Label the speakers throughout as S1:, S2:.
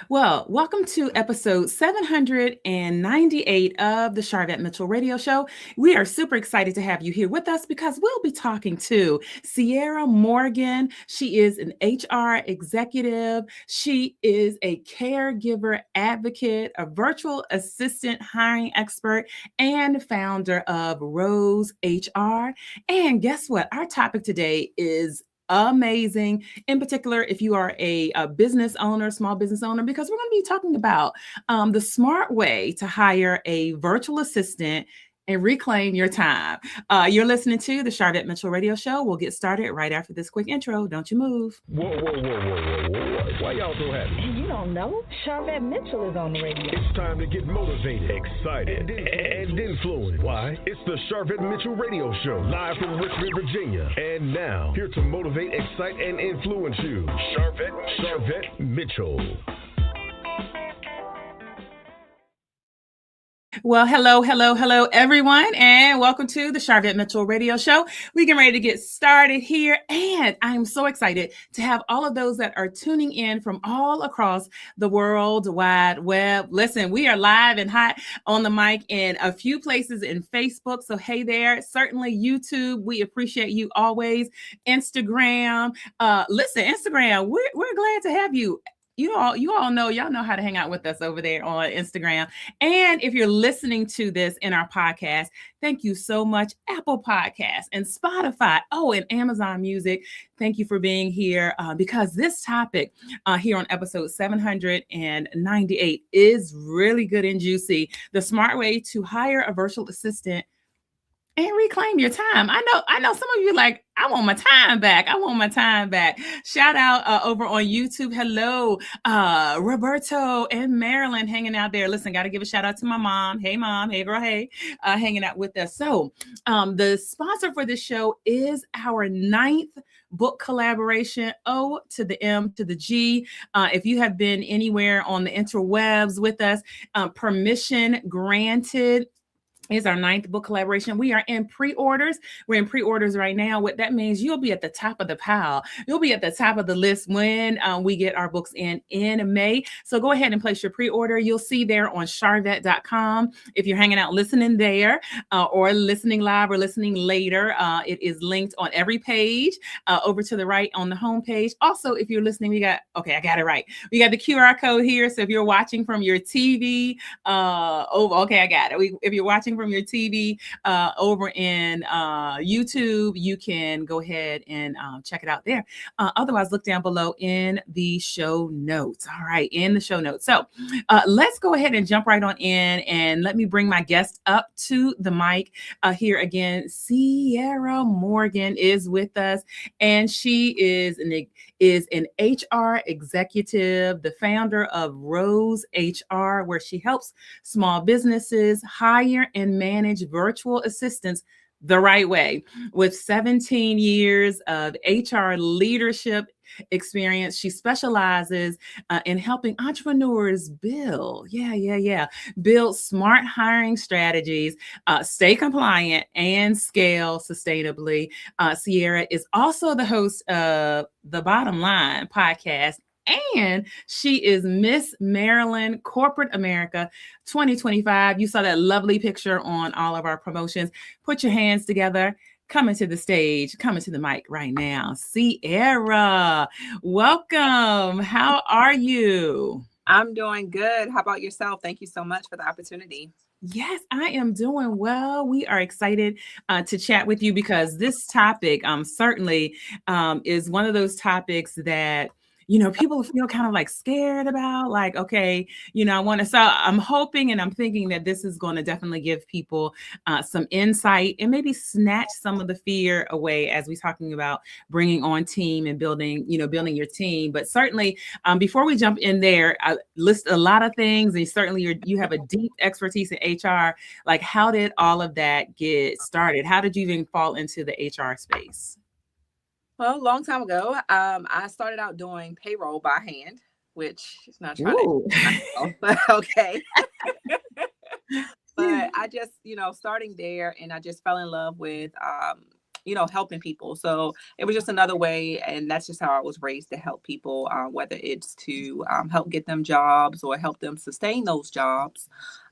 S1: Well, welcome to episode 798 of the Sharvette Mitchell Radio Show. We are super excited to have you here with us because we'll be talking to Sierra Morgan. She is an HR executive. She is a caregiver advocate, a virtual assistant hiring expert, and founder of Rose HR. And guess what? Our topic today is amazing. In particular, if you are a business owner, small business owner, because we're going to be talking about the smart way to hire a virtual assistant and reclaim your time. You're listening to the Sharvette Mitchell Radio Show. We'll get started right after this quick intro. Don't you move.
S2: Whoa. Why y'all so happy?
S3: You don't know? Sharvette Mitchell is on the radio.
S2: It's time to get motivated, excited, and influenced. Why? It's the Sharvette Mitchell Radio Show, live from Richmond, Virginia. And now, here to motivate, excite, and influence you, Sharvette Mitchell.
S1: Well, hello, everyone, and welcome to the Sharvette Mitchell Radio Show. We're getting ready to get started here, and I'm so excited to have all of those that are tuning in from all across the World Wide Web. Listen, we are live and hot on the mic in a few places in Facebook, so hey there. Certainly YouTube, we appreciate you always. Instagram, Instagram, we're glad to have you. You all know, y'all know how to hang out with us over there on Instagram. And if you're listening to this in our podcast, thank you so much. Apple Podcasts and Spotify. Oh, and Amazon Music. Thank you for being here because this topic here on episode 798 is really good and juicy. The smart way to hire a virtual assistant and reclaim your time. I know some of you like, I want my time back. Shout out over on YouTube. Hello, Roberto and Marilyn hanging out there. Listen, got to give a shout out to my mom. Hey, mom. Hey, girl. Hey, hanging out with us. So the sponsor for this show is our 9th book collaboration, O to the M to the G. If you have been anywhere on the interwebs with us, permission granted is our 9th book collaboration. We are in pre-orders. We're in pre-orders right now. What that means, you'll be at the top of the pile. You'll be at the top of the list when we get our books in May. So go ahead and place your pre-order. You'll see there on Sharvette.com. If you're hanging out listening there or listening live or listening later, it is linked on every page over to the right on the homepage. Also, if you're listening, I got it right. We got the QR code here. So if you're watching from your TV, I got it. If you're watching from your TV over in YouTube, you can go ahead and check it out there. Otherwise, look down below in the show notes. All right, in the show notes. So let's go ahead and jump right on in and let me bring my guest up to the mic here again. Sierra Morgan is with us, and she is an HR executive, the founder of Rose HR, where she helps small businesses hire and manage virtual assistants the right way. With 17 years of HR leadership experience, she specializes in helping entrepreneurs build smart hiring strategies, stay compliant, and scale sustainably. Sierra is also the host of the Bottom Line podcast, and she is Miss Maryland Corporate America 2025. You saw that lovely picture on all of our promotions. Put your hands together. Coming to the stage, coming to the mic right now. Sierra, welcome. How are you?
S4: I'm doing good. How about yourself? Thank you so much for the opportunity.
S1: Yes, I am doing well. We are excited to chat with you because this topic certainly is one of those topics that people feel kind of like scared about, like, okay, I want to, so I'm hoping and I'm thinking that this is going to definitely give people some insight and maybe snatch some of the fear away as we're talking about bringing on team and building your team. But certainly before we jump in there, I list a lot of things, and certainly you have a deep expertise in HR. Like, how did all of that get started? How did you even fall into the HR space?
S4: Well, a long time ago, I started out doing payroll by hand, which is not trying to, but okay. But I just, starting there, and I just fell in love with helping people. So it was just another way. And that's just how I was raised, to help people, whether it's to help get them jobs or help them sustain those jobs.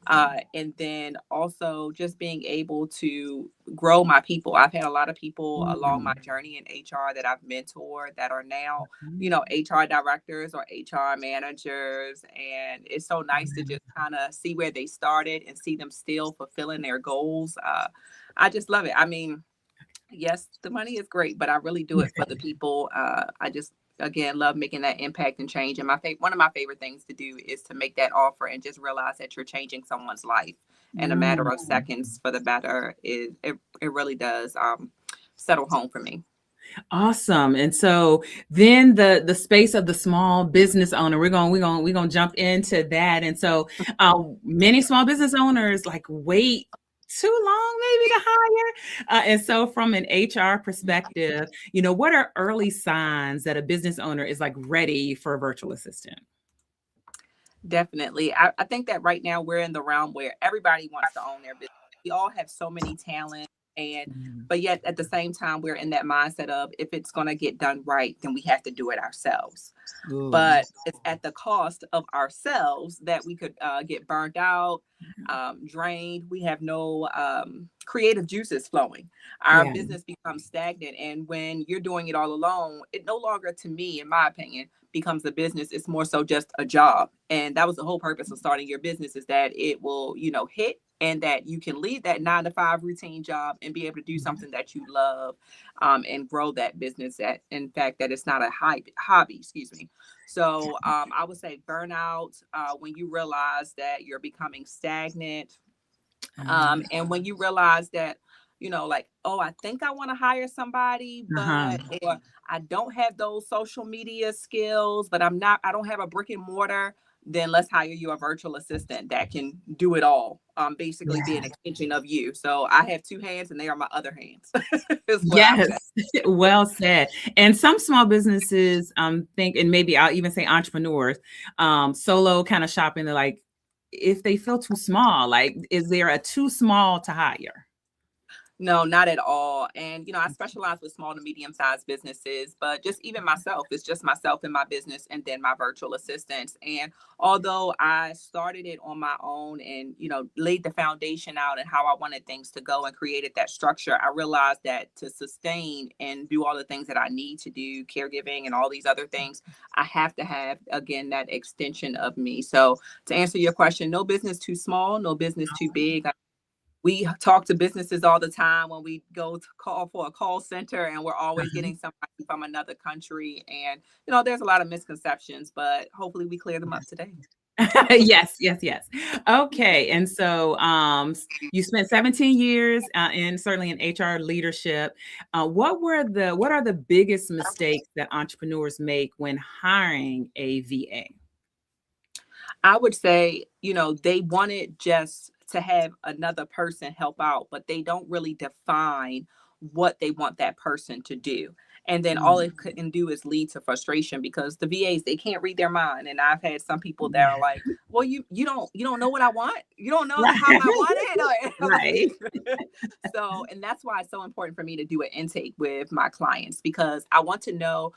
S4: And then also just being able to grow my people. I've had a lot of people along my journey in HR that I've mentored that are now, HR directors or HR managers. And it's so nice to just kind of see where they started and see them still fulfilling their goals. I just love it. I mean, yes, the money is great, but I really do it for the people. I just, again, love making that impact and change. And one of my favorite things to do is to make that offer and just realize that you're changing someone's life in a matter of seconds for the better. It really does settle home for me.
S1: Awesome. And so then the space of the small business owner, we're going to jump into that. And so many small business owners wait too long maybe to hire. And so from an HR perspective, what are early signs that a business owner is ready for a virtual assistant?
S4: Definitely. I think that right now we're in the realm where everybody wants to own their business. We all have so many talents. But yet at the same time, we're in that mindset of, if it's going to get done right, then we have to do it ourselves. But it's at the cost of ourselves that we could get burnt out, drained. We have no creative juices flowing. Our business becomes stagnant. And when you're doing it all alone, it no longer, to me, in my opinion, becomes a business. It's more so just a job. And that was the whole purpose of starting your business, is that it will, hit, and that you can leave that 9-to-5 routine job and be able to do something that you love, and grow that business. In fact, that it's not a hobby, excuse me. So I would say burnout, when you realize that you're becoming stagnant, and when you realize that, I think I want to hire somebody, but or I don't have those social media skills, but I don't have a brick and mortar. Then let's hire you a virtual assistant that can do it all. Basically be an extension of you. So I have two hands and they are my other hands.
S1: Yes. Well said. And some small businesses think, and maybe I'll even say entrepreneurs, solo kind of shopping, they're if they feel too small, is there a too small to hire?
S4: No, not at all. And, I specialize with small to medium-sized businesses, but just even myself, it's just myself and my business, and then my virtual assistants. And although I started it on my own and, laid the foundation out and how I wanted things to go and created that structure, I realized that to sustain and do all the things that I need to do, caregiving and all these other things, I have to have, again, that extension of me. So to answer your question, no business too small, no business too big. We talk to businesses all the time when we go to call for a call center, and we're always getting somebody from another country. And, there's a lot of misconceptions, but hopefully we clear them up today.
S1: Yes. Okay. And so you spent 17 years certainly in HR leadership. What are the biggest mistakes that entrepreneurs make when hiring a VA?
S4: I would say, they wanted just to have another person help out, but they don't really define what they want that person to do. And then all it can do is lead to frustration, because the VAs, they can't read their mind. And I've had some people that are like, well, you don't know what I want. You don't know how I want it.
S1: Right.
S4: So, and that's why it's so important for me to do an intake with my clients, because I want to know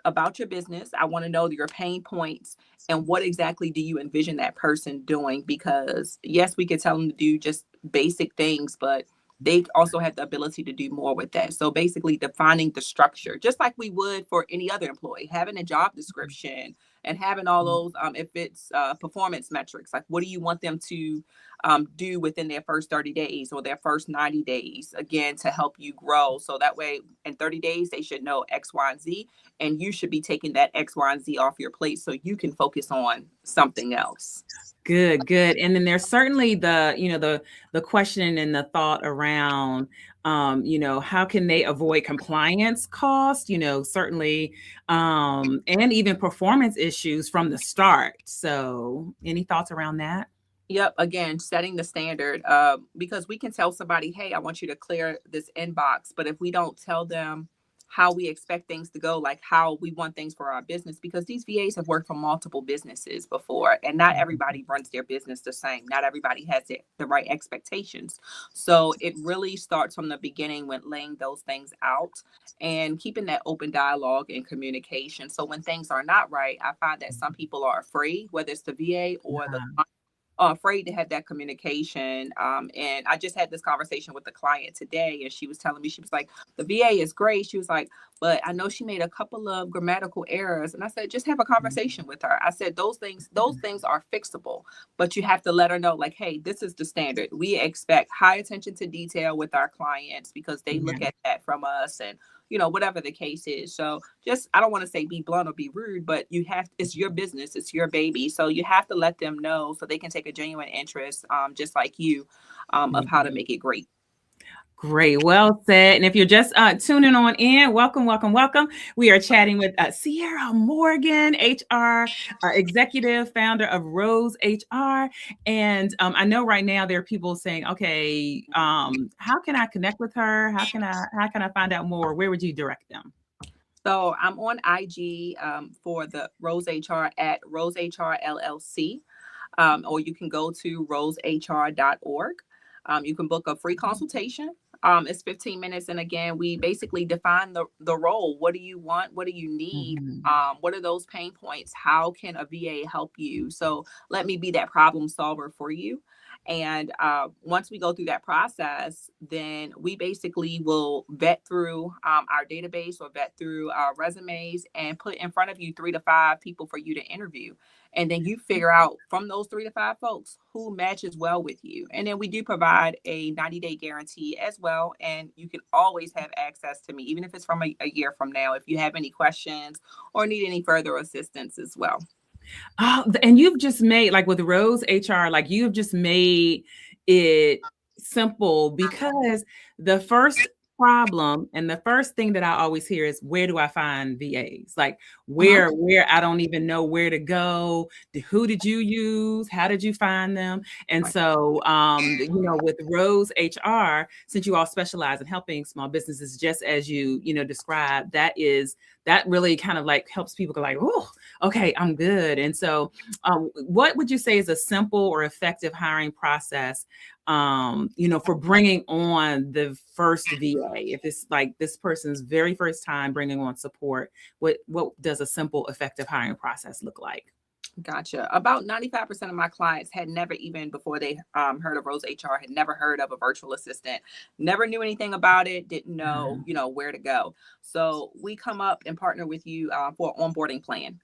S4: about your business. I want to know your pain points and what exactly do you envision that person doing? Because yes, we could tell them to do just basic things, but they also have the ability to do more with that. So basically defining the structure, just like we would for any other employee, having a job description and having all those, if it's performance metrics, what do you want them to do within their first 30 days or their first 90 days, again, to help you grow. So that way in 30 days, they should know X, Y, and Z, and you should be taking that X, Y, and Z off your plate so you can focus on something else.
S1: Good. And then there's certainly the question and the thought around, how can they avoid compliance costs, certainly, and even performance issues from the start. So any thoughts around that?
S4: Yep. Again, setting the standard, because we can tell somebody, hey, I want you to clear this inbox. But if we don't tell them how we expect things to go, like how we want things for our business, because these VAs have worked for multiple businesses before, and not everybody runs their business the same. Not everybody has the right expectations. So it really starts from the beginning with laying those things out and keeping that open dialogue and communication. So when things are not right, I find that some people are afraid, whether it's the VA or the afraid to have that communication. And I just had this conversation with the client today, and she was telling me, she was like, the VA is great. She was like, but I know she made a couple of grammatical errors. And I said, just have a conversation with her. I said, those things are fixable, but you have to let her know, like, hey, this is the standard. We expect high attention to detail with our clients because they look at that from us, and whatever the case is. So just, I don't want to say be blunt or be rude, but it's your business, it's your baby. So you have to let them know so they can take a genuine interest, just like you, of how to make it great.
S1: Great. Well said. And if you're just tuning on in, welcome, welcome, welcome. We are chatting with Sierra Morgan, HR executive, founder of Rose HR. And I know right now there are people saying, okay, how can I connect with her? How can I find out more? Where would you direct them?
S4: So I'm on IG for the Rose HR at Rose HR LLC, or you can go to rosehr.org. You can book a free consultation. It's 15 minutes. And again, we basically define the role. What do you want? What do you need? What are those pain points? How can a VA help you? So let me be that problem solver for you. And once we go through that process, then we basically will vet through our database or vet through our resumes and put in front of you 3 to 5 people for you to interview. And then you figure out from those 3 to 5 folks who matches well with you. And then we do provide a 90-day guarantee as well. And you can always have access to me, even if it's from a year from now, if you have any questions or need any further assistance as well.
S1: Oh, and you've just made, like with Rose HR, like you've just made it simple, because the first problem and the first thing that I always hear is, where do I find VAs? Like where I don't even know where to go. Who did you use? How did you find them? And so, with Rose HR, since you all specialize in helping small businesses, just as you described, that really kind of like helps people go like, oh, okay, I'm good. And so what would you say is a simple or effective hiring process, for bringing on the first VA? If it's like this person's very first time bringing on support, what does a simple, effective hiring process look like?
S4: Gotcha. About 95% of my clients had never, even before they heard of Rose HR, had never heard of a virtual assistant, never knew anything about it, didn't know, where to go. So we come up and partner with you for an onboarding plan.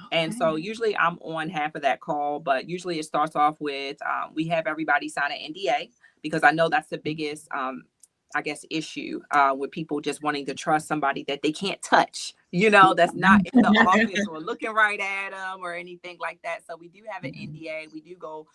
S4: Okay. And so usually I'm on half of that call, but usually it starts off with, we have everybody sign an NDA, because I know that's the biggest, issue with people just wanting to trust somebody that they can't touch, that's not in the office or looking right at them or anything like that. So we do have an NDA. We do go,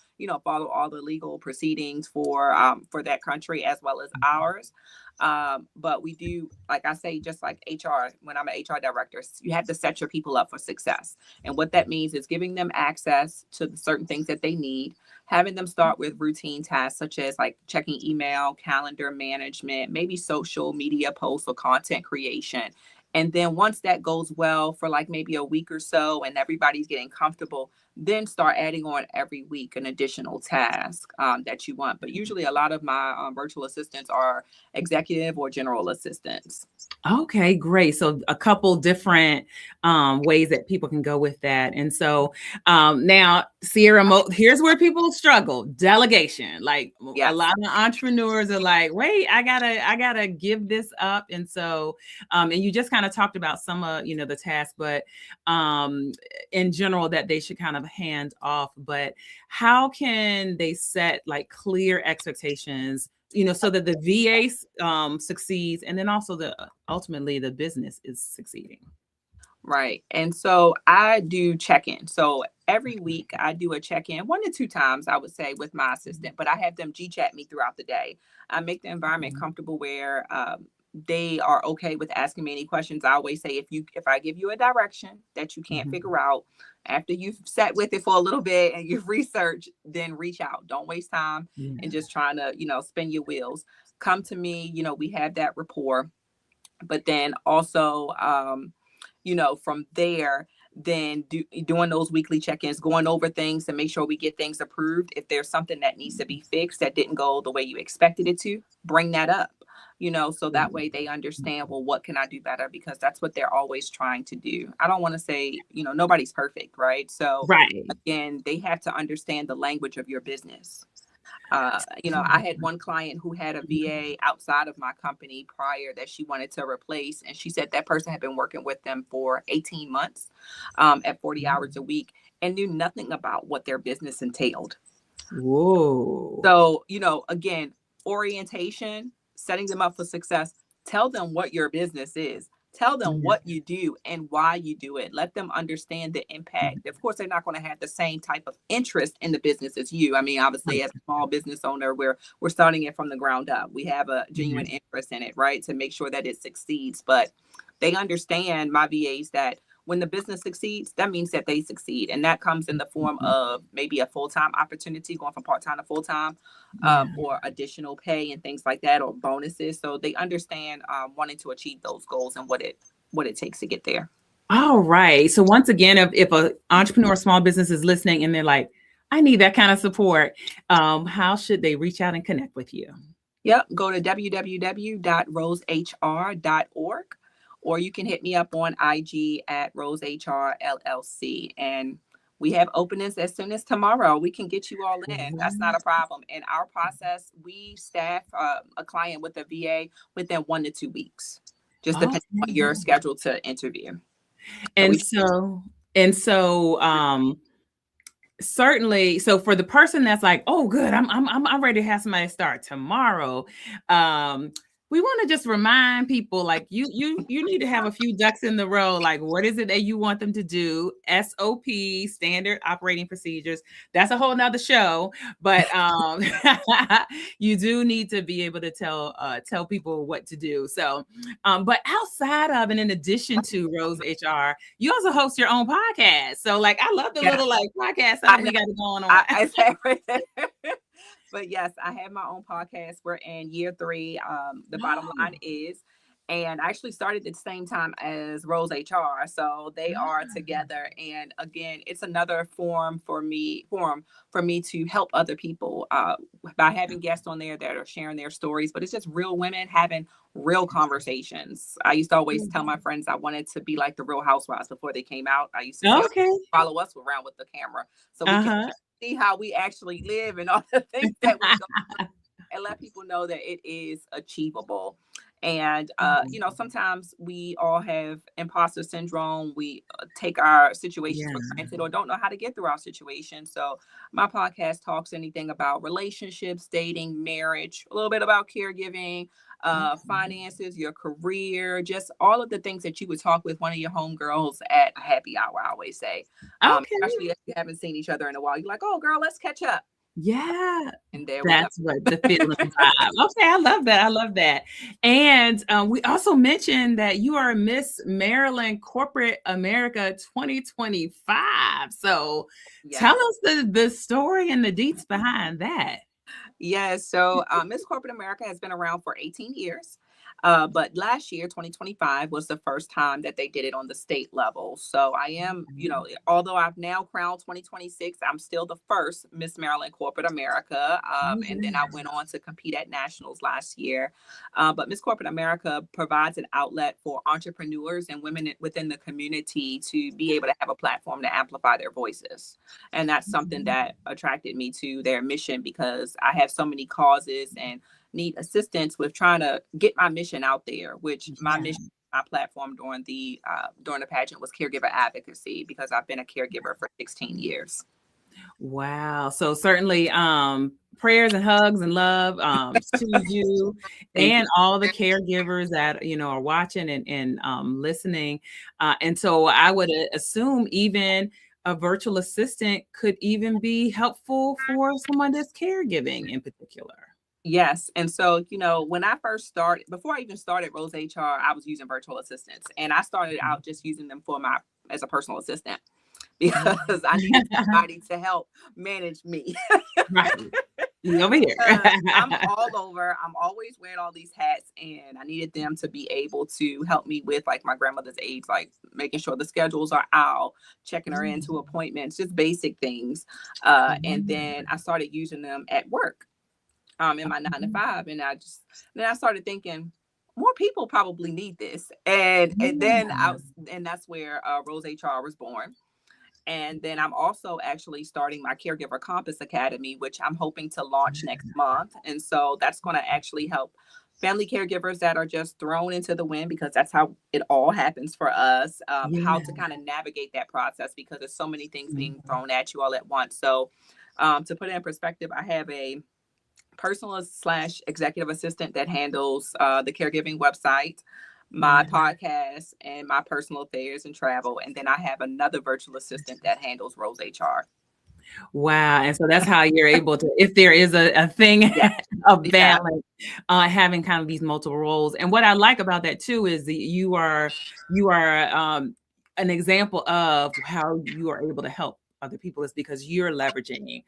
S4: follow all the legal proceedings for that country as well as ours. But we do, like I say, just like HR, when I'm an HR director, you have to set your people up for success. And what that means is giving them access to the certain things that they need, having them start with routine tasks, such as like checking email, calendar management, maybe social media posts or content creation. And then once that goes well for like maybe a week or so and everybody's getting comfortable, then start adding on every week an additional task that you want. But usually a lot of my virtual assistants are executive or general assistants.
S1: Okay, great. So a couple different ways that people can go with that. And so now, Sierra, here's where people struggle: delegation. Like a lot of entrepreneurs are like, wait, I gotta give this up. And so, and you just kind of talked about some of, the tasks, but in general that they should kind of hand off. But how can they set like clear expectations, so that the VA succeeds, and then also ultimately the business is succeeding?
S4: Right. And so I do check-in. So every week I do a check-in 1 to 2 times, I would say, with my assistant, but I have them G-chat me throughout the day. I make the environment comfortable where they are okay with asking me any questions. I always say, if I give you a direction that you can't figure out, after you've sat with it for a little bit and you've researched, then reach out. Don't waste time and just trying to, spin your wheels. Come to me. We have that rapport. But then also, from there, then doing those weekly check-ins, going over things to make sure we get things approved. If there's something that needs to be fixed that didn't go the way you expected it to, bring that up, so that way they understand, well, what can I do better? Because that's what they're always trying to do. I don't want to say, nobody's perfect, right? So
S1: Right.
S4: again, they have to understand the language of your business. I had one client who had a VA outside of my company prior that she wanted to replace. And she said that person had been working with them for 18 months at 40 hours a week and knew nothing about what their business entailed.
S1: Whoa.
S4: So, again, orientation, setting them up for success, tell them what your business is. Tell them what you do and why you do it. Let them understand the impact. Of course, they're not going to have the same type of interest in the business as you. I mean, obviously, as a small business owner, we're starting it from the ground up. We have a genuine interest in it, right, to make sure that it succeeds. But they understand, my VAs, that when the business succeeds, that means that they succeed. And that comes in the form of maybe a full-time opportunity, going from part-time to full-time, or additional pay and things like that, or bonuses. So they understand wanting to achieve those goals and what it takes to get there.
S1: All right. So once again, if an entrepreneur or small business is listening and they're like, I need that kind of support, how should they reach out and connect with you?
S4: Yep. Go to www.rosehr.org. Or you can hit me up on IG at RoseHR LLC. And we have openings as soon as tomorrow. We can get you all in. That's not a problem. In our process, we staff a client with a VA within 1 to 2 weeks, just depending on your schedule to interview.
S1: Certainly. So for the person that's like, oh, good, I'm ready to have somebody start tomorrow. We want to just remind people, like, you need to have a few ducks in the row. Like, what is it that you want them to do? SOP, standard operating procedures. That's a whole nother show. But you do need to be able to tell people what to do. So, but outside of and in addition to Rose HR, you also host your own podcast. So, like, I love the little podcast that we got going on.
S4: But yes, I have my own podcast. We're in year 3. The bottom line is, and I actually started at the same time as Rose HR. So they are together. And again, it's another forum for me to help other people by having guests on there that are sharing their stories. But it's just real women having real conversations. I used to always tell my friends I wanted to be like the Real Housewives before they came out. I used to follow us around with the camera so we can see how we actually live and all the things that we go and let people know that it is achievable. And, sometimes we all have imposter syndrome. We take our situations for granted or don't know how to get through our situation. So my podcast talks anything about relationships, dating, marriage, a little bit about caregiving, finances, your career, just all of the things that you would talk with one of your homegirls at a happy hour, I always say. Especially if you haven't seen each other in a while. You're like, oh, girl, let's catch up.
S1: Yeah.
S4: And there
S1: that's what the feeling vibe. Okay, I love that. And we also mentioned that you are Miss Maryland Corporate America 2025. So tell us the story and the deets behind that.
S4: Yes. So Miss Corporate America has been around for 18 years. But last year, 2025, was the first time that they did it on the state level. So I am, although I've now crowned 2026, I'm still the first Miss Maryland Corporate America. And then I went on to compete at nationals last year. But Miss Corporate America provides an outlet for entrepreneurs and women within the community to be able to have a platform to amplify their voices. And that's something that attracted me to their mission, because I have so many causes and need assistance with trying to get my mission out there, which my mission, my platform during the pageant was caregiver advocacy, because I've been a caregiver for 16 years.
S1: Wow. So certainly prayers and hugs and love to you and all the caregivers that, are watching and listening. And so I would assume even a virtual assistant could even be helpful for someone that's caregiving in particular.
S4: Yes. And so, when I first started, before I even started Rose HR, I was using virtual assistants, and I started out just using them as a personal assistant, because I needed somebody to help manage me.
S1: Right. Over here.
S4: I'm all over. I'm always wearing all these hats, and I needed them to be able to help me with like my grandmother's age, like making sure the schedules are out, checking her into appointments, just basic things. And then I started using them at work, in my 9 to 5, and then I started thinking, more people probably need this, and then that's where Rose HR was born. And then I'm also actually starting my Caregiver Compass Academy, which I'm hoping to launch next month. And so that's going to actually help family caregivers that are just thrown into the wind, because that's how it all happens for us, how to kind of navigate that process, because there's so many things being thrown at you all at once. So to put it in perspective, I have a personal / executive assistant that handles the caregiving website, my podcast, and my personal affairs and travel. And then I have another virtual assistant that handles Rose HR.
S1: Wow. And so that's how you're able to, if there is a thing of balance, having kind of these multiple roles. And what I like about that too is that you are an example of how you are able to help other people, is because you're leveraging,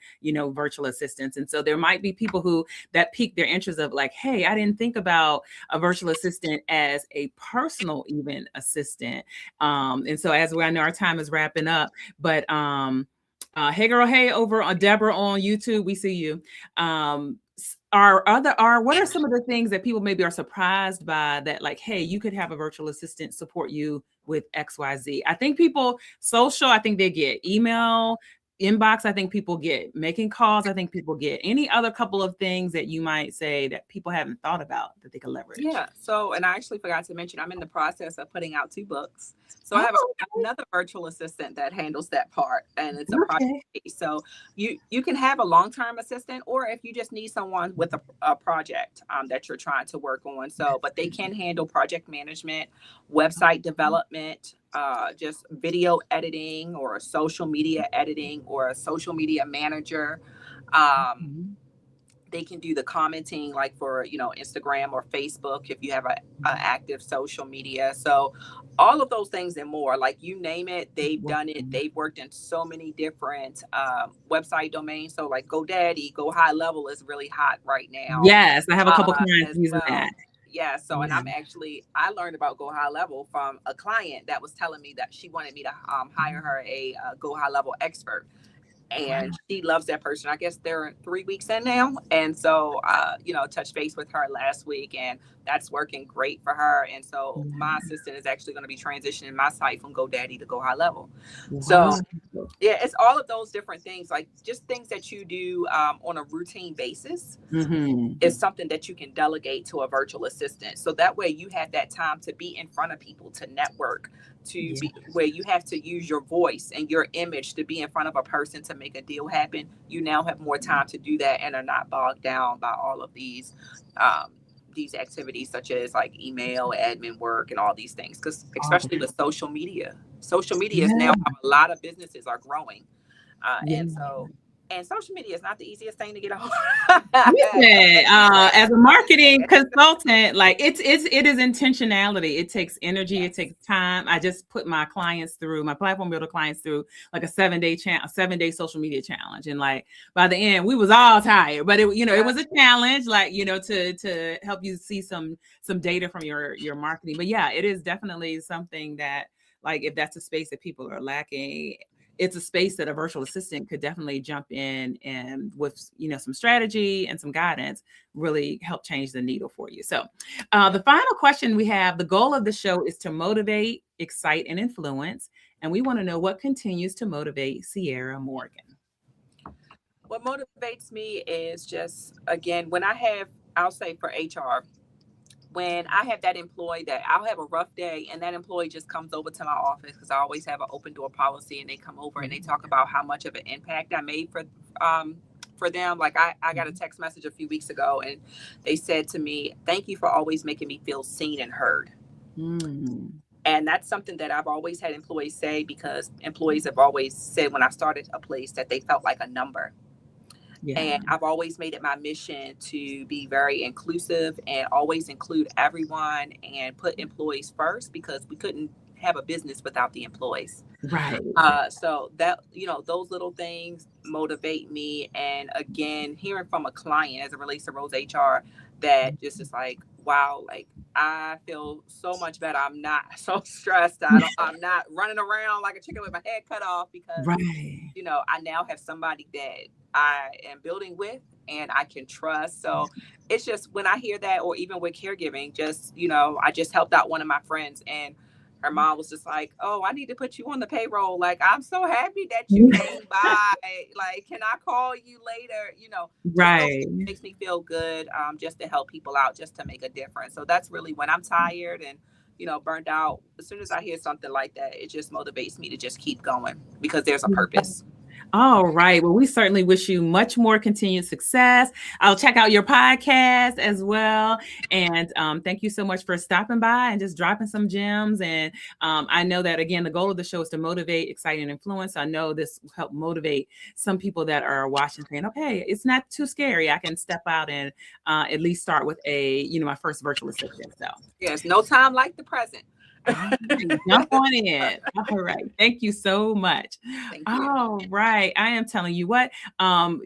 S1: virtual assistants. And so there might be people that pique their interest of like, hey, I didn't think about a virtual assistant as a personal even assistant. And so I know our time is wrapping up, but hey girl, hey, over on Deborah on YouTube, we see you. What are some of the things that people maybe are surprised by, that like, hey, you could have a virtual assistant support you with XYZ? I think social, I think they get email, inbox. I think people get making calls. I think people get any other couple of things that you might say that people haven't thought about that they can leverage.
S4: Yeah. So, and I actually forgot to mention, I'm in the process of putting out 2 books. So I have another virtual assistant that handles that part, and it's a project. So you can have a long-term assistant, or if you just need someone with a project that you're trying to work on. So, but they can handle project management, website development, just video editing, or a social media editing, or a social media manager. They can do the commenting, like for, Instagram or Facebook, if you have a active social media. So all of those things and more, like you name it, they've done it. They've worked in so many different website domains. So like GoDaddy, Go High Level is really hot right now.
S1: Yes, I have a couple clients using that.
S4: Yeah. So, and I learned about Go High Level from a client that was telling me that she wanted me to hire her a Go High Level expert. And she loves that person. I guess they're 3 weeks in now. And so, touched base with her last week, and that's working great for her. And so my assistant is actually going to be transitioning my site from GoDaddy to Go High Level. Wow. So yeah, it's all of those different things, like just things that you do on a routine basis is something that you can delegate to a virtual assistant. So that way you have that time to be in front of people, to network, to be where you have to use your voice and your image to be in front of a person to make a deal happen. You now have more time to do that and are not bogged down by all of these activities, such as like email, admin work, and all these things. Because especially with social media is now how a lot of businesses are growing. And social media is not the easiest thing to get on.
S1: As a marketing consultant, like it is intentionality. It takes energy. It takes time. I just put my platform builder clients through like a 7-day social media challenge. And like by the end, we was all tired, but it was a challenge, like, to help you see some data from your marketing. But yeah, it is definitely something that, like, if that's a space that people are lacking, it's a space that a virtual assistant could definitely jump in and with, some strategy and some guidance, really help change the needle for you. So the final question we have, the goal of the show is to motivate, excite, and influence. And we want to know what continues to motivate Sierra Morgan.
S4: What motivates me is just, again, I'll say for HR, when I have that employee that I'll have a rough day and that employee just comes over to my office, because I always have an open door policy, and they come over and they talk about how much of an impact I made for them. Like I got a text message a few weeks ago, and they said to me, "Thank you for always making me feel seen and heard." And that's something that I've always had employees say, because employees have always said when I started a place that they felt like a number. And I've always made it my mission to be very inclusive and always include everyone and put employees first, because we couldn't have a business without the employees.
S1: Right.
S4: So that, those little things motivate me. And again, hearing from a client as it relates to Rose HR, that just is like, wow, like I feel so much better. I'm not so stressed. I'm not running around like a chicken with my head cut off because, I now have somebody that I am building with and I can trust. So it's just when I hear that, or even with caregiving, just, I just helped out one of my friends and her mom was just like, oh, I need to put you on the payroll. Like, I'm so happy that you came by. Like, can I call you later? Right. It makes me feel good just to help people out, just to make a difference. So that's really when I'm tired and, burned out. As soon as I hear something like that, it just motivates me to just keep going because there's a purpose.
S1: All right. Well, we certainly wish you much more continued success. I'll check out your podcast as well. And thank you so much for stopping by and just dropping some gems. And I know that, again, the goal of the show is to motivate, excite, and influence. I know this will help motivate some people that are watching, saying, okay, it's not too scary. I can step out and at least start with my first virtual assistant. So
S4: yes, no time like the present.
S1: Jump on in. All right. Thank you so much. All right. I am telling you what,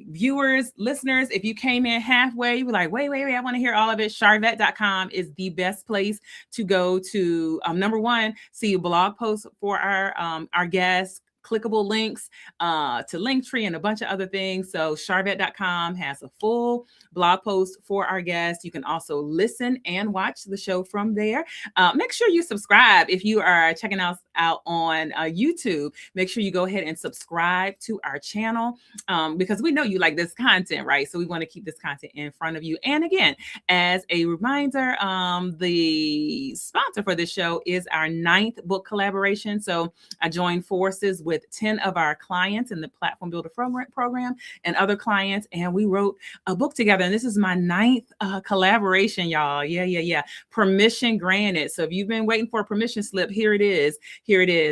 S1: viewers, listeners, if you came in halfway, you were like, wait, I want to hear all of it. Sharvette.com is the best place to go to. Number one, see blog posts for our guests, clickable links to Linktree and a bunch of other things. So Sharvette.com has a full blog post for our guests. You can also listen and watch the show from there. Make sure you subscribe if you are checking us out on YouTube. Make sure you go ahead and subscribe to our channel because we know you like this content, right? So we want to keep this content in front of you. And again, as a reminder, the sponsor for this show is our 9th book collaboration. So I joined forces with 10 of our clients in the Platform Builder program and other clients, and we wrote a book together. And this is my 9th collaboration, y'all. Yeah. Permission granted. So if you've been waiting for a permission slip, here it is.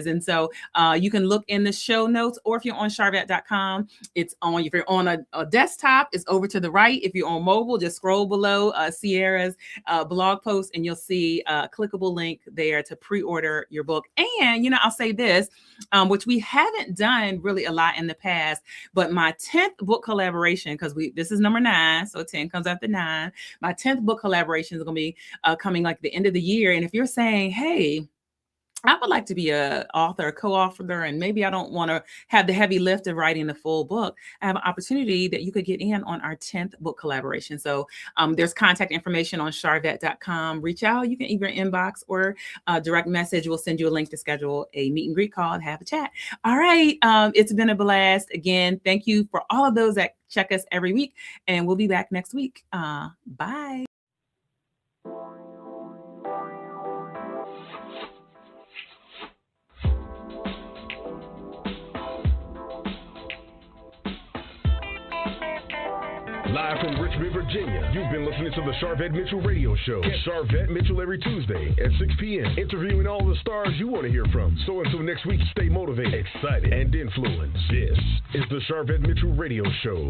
S1: And so you can look in the show notes, or if you're on Sharvette.com, it's on. If you're on a desktop, it's over to the right. If you're on mobile, just scroll below Sierra's blog post, and you'll see a clickable link there to pre-order your book. And I'll say this, which we haven't done really a lot in the past, but my 10th book collaboration, because this is number 9, so 10 comes after 9. My 10th book collaboration is going to be coming like the end of the year. And if you're saying, hey, I would like to be an author, a co-author, and maybe I don't want to have the heavy lift of writing the full book, I have an opportunity that you could get in on our 10th book collaboration. So there's contact information on Sharvette.com. Reach out. You can either inbox or direct message. We'll send you a link to schedule a meet and greet call and have a chat. All right. It's been a blast. Again, thank you for all of those that check us every week, and we'll be back next week. Bye.
S2: Live from Richmond, Virginia, you've been listening to the Sharvette Mitchell Radio Show. Get Sharvette Mitchell every Tuesday at 6 p.m., interviewing all the stars you want to hear from. So until next week, stay motivated, excited, and influenced. This is the Sharvette Mitchell Radio Show.